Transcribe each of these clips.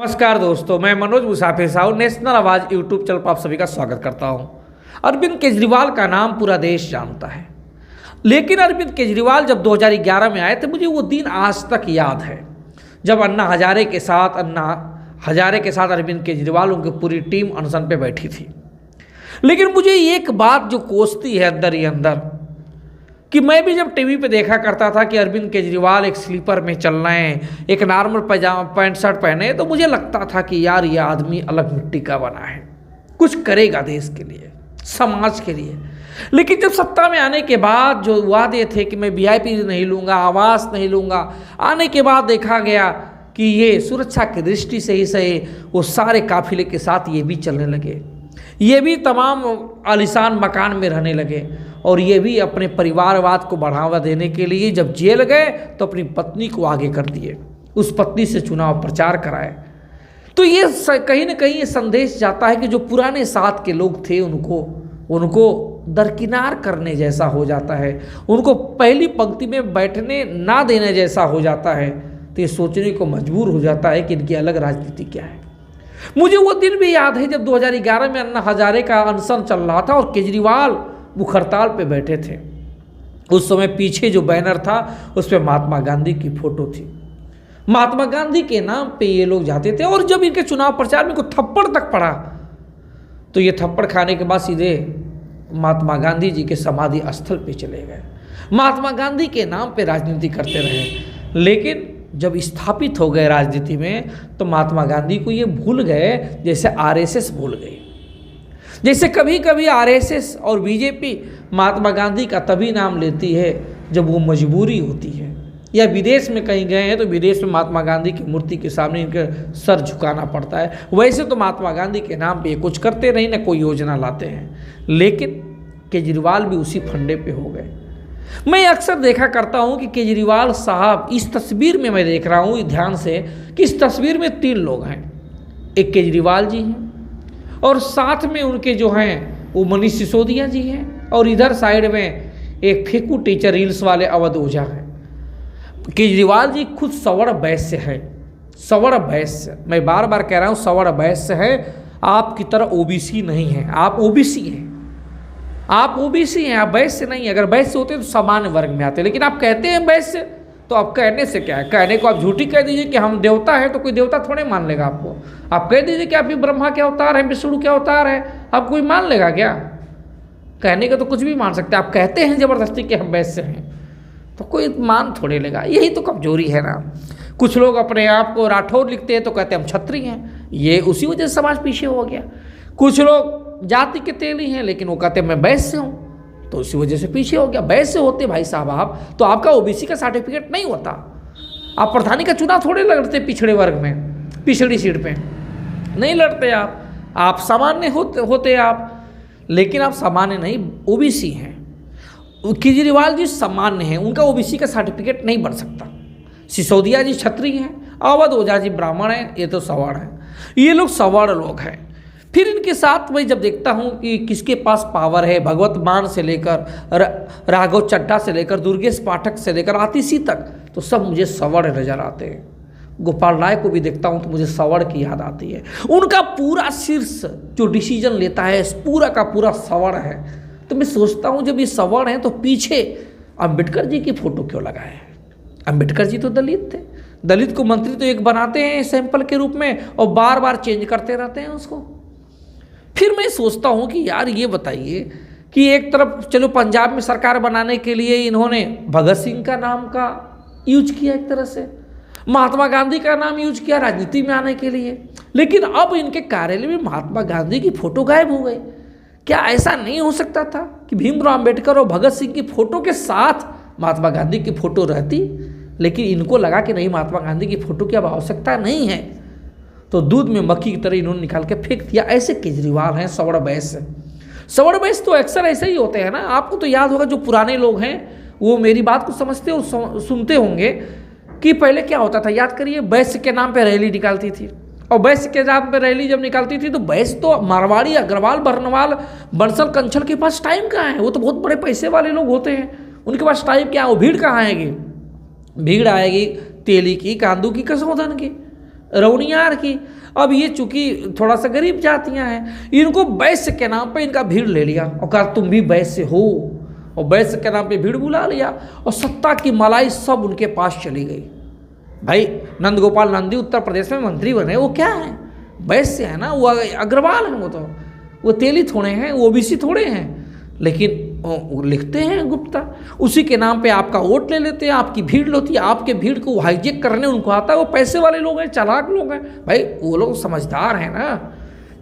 नमस्कार दोस्तों, मैं मनोज मुसाफिर साहू नेशनल आवाज़ यूट्यूब चैनल पर आप सभी का स्वागत करता हूं। अरविंद केजरीवाल का नाम पूरा देश जानता है, लेकिन अरविंद केजरीवाल जब 2011 में आए थे, मुझे वो दिन आज तक याद है जब अन्ना हजारे के साथ अरविंद केजरीवाल उनकी पूरी टीम अनशन पे बैठी थी। लेकिन मुझे एक बात जो कोसती है अंदर ही अंदर कि मैं भी जब टीवी पे देखा करता था कि अरविंद केजरीवाल एक स्लीपर में चल रहे हैं, एक नॉर्मल पैजामा पैंट शर्ट पहने, तो मुझे लगता था कि यार ये आदमी अलग मिट्टी का बना है, कुछ करेगा देश के लिए, समाज के लिए। लेकिन जब सत्ता में आने के बाद जो वादे थे कि मैं वीआईपी नहीं लूँगा, आवास नहीं लूँगा, आने के बाद देखा गया कि ये सुरक्षा की दृष्टि से ही सही वो सारे काफिले के साथ ये भी चलने लगे, ये भी तमाम आलीशान मकान में रहने लगे, और ये भी अपने परिवारवाद को बढ़ावा देने के लिए जब जेल गए तो अपनी पत्नी को आगे कर दिए, उस पत्नी से चुनाव प्रचार कराए। तो ये कहीं ना कहीं ये संदेश जाता है कि जो पुराने साथ के लोग थे उनको दरकिनार करने जैसा हो जाता है, उनको पहली पंक्ति में बैठने ना देने जैसा हो जाता है। तो ये सोचने को मजबूर हो जाता है कि इनकी अलग राजनीति क्या है। मुझे वो दिन भी याद है जब 2011 में अन्ना हजारे का अनशन चल रहा था और केजरीवाल भूख हड़ताल पे बैठे थे। उस समय पीछे जो बैनर था उस पर महात्मा गांधी की फोटो थी। महात्मा गांधी के नाम पे ये लोग जाते थे, और जब इनके चुनाव प्रचार में को थप्पड़ तक पड़ा तो ये थप्पड़ खाने के बाद सीधे महात्मा गांधी जी के समाधि स्थल पे चले गए, महात्मा गांधी के नाम पे राजनीति करते रहे। लेकिन जब स्थापित हो गए राजनीति में तो महात्मा गांधी को ये भूल गए जैसे आरएसएस भूल गई। जैसे कभी कभी आरएसएस और बीजेपी महात्मा गांधी का तभी नाम लेती है जब वो मजबूरी होती है, या विदेश में कहीं गए हैं तो विदेश में महात्मा गांधी की मूर्ति के सामने इनके सर झुकाना पड़ता है। वैसे तो महात्मा गांधी के नाम पे कुछ करते नहीं, ना कोई योजना लाते हैं। लेकिन केजरीवाल भी उसी फंडे पे हो गए। मैं अक्सर देखा करता हूं कि केजरीवाल साहब, इस तस्वीर में मैं देख रहा हूं ध्यान से कि इस तस्वीर में 3 लोग हैं। एक केजरीवाल जी हैं, और साथ में उनके जो हैं वो मनीष सिसोदिया जी हैं, और इधर साइड में एक फेंकू टीचर रील्स वाले अवध ओझा हैं। केजरीवाल जी खुद सवर्ण वैश्य है, सवर्ण वैश्य, मैं बार बार कह रहा हूँ सवर्ण वैश्य है। आपकी तरह ओबीसी नहीं है, आप ओबीसी हैं, आप ओबीसी हैं, आप वैश्य नहीं। अगर वैश्य होते तो सामान्य वर्ग में आते, लेकिन आप कहते हैं वैश्य, तो आप कहने से क्या है, कहने को आप झूठी कह दीजिए कि हम देवता हैं तो कोई देवता थोड़े मान लेगा आपको। आप कह दीजिए कि आप भी ब्रह्मा के अवतार हैं, विष्णु के अवतार हैं, आप कोई मान लेगा क्या? कहने का तो कुछ भी मान सकते हैं। आप कहते हैं जबरदस्ती कि हम वैश्य हैं तो कोई मान थोड़े लेगा। यही तो कमजोरी है ना। कुछ लोग अपने आप को राठौर लिखते हैं तो कहते हैं हम क्षत्रिय हैं, ये उसी वजह से समाज पीछे हो गया। कुछ लोग जाति के तेली हैं लेकिन वो कहते हैं मैं वैश्य हूँ, तो इसी वजह से पीछे हो गया। वैसे होते भाई साहब आप तो आपका ओबीसी का सर्टिफिकेट नहीं होता, आप प्रधानी का चुनाव थोड़े लड़ते पिछड़े वर्ग में, पिछड़ी सीट पे नहीं लड़ते आप सामान्य होते आप। लेकिन आप सामान्य नहीं, ओबीसी हैं। केजरीवाल जी सामान्य हैं, उनका ओबीसी का सर्टिफिकेट नहीं बन सकता। सिसोदिया जी क्षत्रिय हैं, अवध ओझा जी ब्राह्मण हैं, ये तो सवर्ण हैं, ये लोग सवर्ण लोग हैं। फिर इनके साथ मैं जब देखता हूँ कि किसके पास पावर है, भगवत मान से लेकर राघव चड्ढा से लेकर दुर्गेश पाठक से लेकर आतिशी तक, तो सब मुझे सवर्ण नजर आते हैं। गोपाल राय को भी देखता हूँ तो मुझे सवर्ण की याद आती है। उनका पूरा शीर्ष जो डिसीजन लेता है पूरा का पूरा सवर्ण है। तो मैं सोचता हूँ जब ये सवर्ण है तो पीछे अम्बेडकर जी की फोटो क्यों लगाए हैं? अम्बेडकर जी तो दलित थे, दलित को मंत्री तो एक बनाते हैं सैंपल के रूप में और बार बार चेंज करते रहते हैं उसको। फिर मैं सोचता हूँ कि यार ये बताइए कि एक तरफ चलो पंजाब में सरकार बनाने के लिए इन्होंने भगत सिंह का नाम का यूज किया, एक तरह से महात्मा गांधी का नाम यूज किया राजनीति में आने के लिए, लेकिन अब इनके कार्यालय में महात्मा गांधी की फोटो गायब हो गई। क्या ऐसा नहीं हो सकता था कि भीमराव अंबेडकर और भगत सिंह की फोटो के साथ महात्मा गांधी की फोटो रहती? लेकिन इनको लगा कि नहीं, महात्मा गांधी की फोटो की अब आवश्यकता नहीं है, तो दूध में मक्खी की तरह इन्होंने निकाल के फेंक दिया। ऐसे केजरीवाल हैं सवर्ण वैश्य। सवर्ण वैश्य तो अक्सर ऐसे ही होते हैं ना। आपको तो याद होगा, जो पुराने लोग हैं वो मेरी बात को समझते और सुनते होंगे कि पहले क्या होता था। याद करिए, वैश्य के नाम पे रैली निकालती थी, और वैश्य के नाम पे रैली जब निकालती थी तो वैश्य तो मारवाड़ी, अग्रवाल, बर्नवाल, बंसल, कंछल के पास टाइम कहाँ है? वो तो बहुत बड़े पैसे वाले लोग होते हैं, उनके पास टाइम क्या है? वो भीड़ कहाँ आएगी? भीड़ आएगी तेली की, कांदू की, कसौधन की। रौनियार की। अब ये चूंकि थोड़ा सा गरीब जातियां हैं, इनको वैश्य के नाम पे इनका भीड़ ले लिया और कहा तुम भी वैश्य हो, और वैश्य के नाम पे भीड़ बुला लिया और सत्ता की मलाई सब उनके पास चली गई। भाई नंदगोपाल नंदी उत्तर प्रदेश में मंत्री बने, वो क्या है, वैश्य है ना, वो अग्रवाल हैं, वो तेली थोड़े हैं, ओबीसी थोड़े हैं, लेकिन वो लिखते हैं गुप्ता, उसी के नाम पे आपका वोट ले लेते हैं, आपकी भीड़ होती है, आपके भीड़ को हाईजेक करने उनको आता है। वो पैसे वाले लोग हैं, चालाक लोग हैं भाई, वो लोग समझदार हैं ना।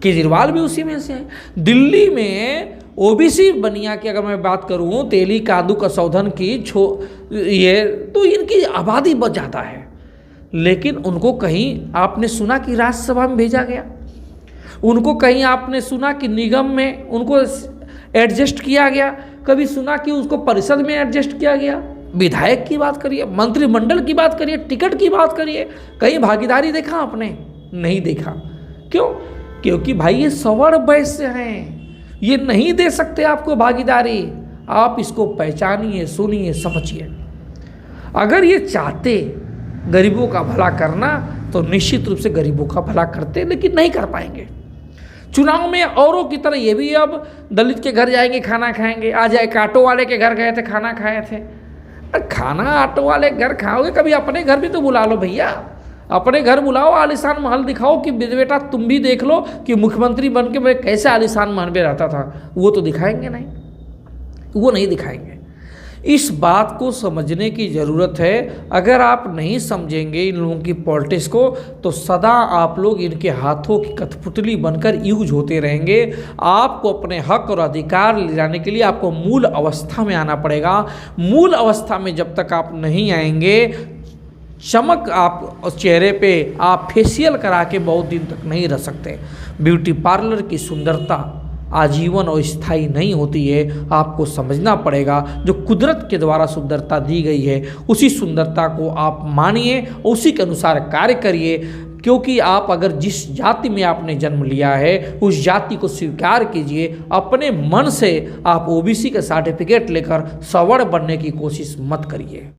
केजरीवाल भी उसी में से है। दिल्ली में ओबीसी बनिया की अगर मैं बात करूं, तेली कादू कसौधन की ये तो इनकी आबादी बहुत ज़्यादा है, लेकिन उनको कहीं आपने सुना कि राज्यसभा में भेजा गया, उनको कहीं आपने सुना कि निगम में उनको एडजस्ट किया गया, कभी सुना कि उसको परिषद में एडजस्ट किया गया। विधायक की बात करिए, मंत्रिमंडल की बात करिए, टिकट की बात करिए, कहीं भागीदारी देखा आपने? नहीं देखा। क्यों? क्योंकि भाई ये सवर्ण वैश्य हैं, ये नहीं दे सकते आपको भागीदारी। आप इसको पहचानिए, सुनिए, समझिए। अगर ये चाहते गरीबों का भला करना तो निश्चित रूप से गरीबों का भला करते, लेकिन नहीं कर पाएंगे। चुनाव में औरों की तरह ये भी अब दलित के घर जाएंगे, खाना खाएंगे। आज एक ऑटो वाले के घर गए थे, खाना खाए थे। खाना ऑटो वाले घर खाओगे, कभी अपने घर भी तो बुला लो भैया, अपने घर बुलाओ, आलिशान महल दिखाओ कि बेटा तुम भी देख लो कि मुख्यमंत्री बन के मैं कैसे आलिशान महल में रहता था। वो तो दिखाएंगे नहीं, वो नहीं दिखाएंगे। इस बात को समझने की ज़रूरत है। अगर आप नहीं समझेंगे इन लोगों की पॉलिटिक्स को, तो सदा आप लोग इनके हाथों की कठपुतली बनकर यूज होते रहेंगे। आपको अपने हक और अधिकार ले जाने के लिए आपको मूल अवस्था में आना पड़ेगा। मूल अवस्था में जब तक आप नहीं आएंगे, चमक आप चेहरे पे आप फेशियल करा के बहुत दिन तक नहीं रह सकते। ब्यूटी पार्लर की सुंदरता आजीवन और स्थायी नहीं होती है। आपको समझना पड़ेगा जो कुदरत के द्वारा सुंदरता दी गई है, उसी सुंदरता को आप मानिए, उसी के अनुसार कार्य करिए। क्योंकि आप अगर जिस जाति में आपने जन्म लिया है उस जाति को स्वीकार कीजिए। अपने मन से आप ओबीसी का सर्टिफिकेट लेकर सवर्ण बनने की कोशिश मत करिए।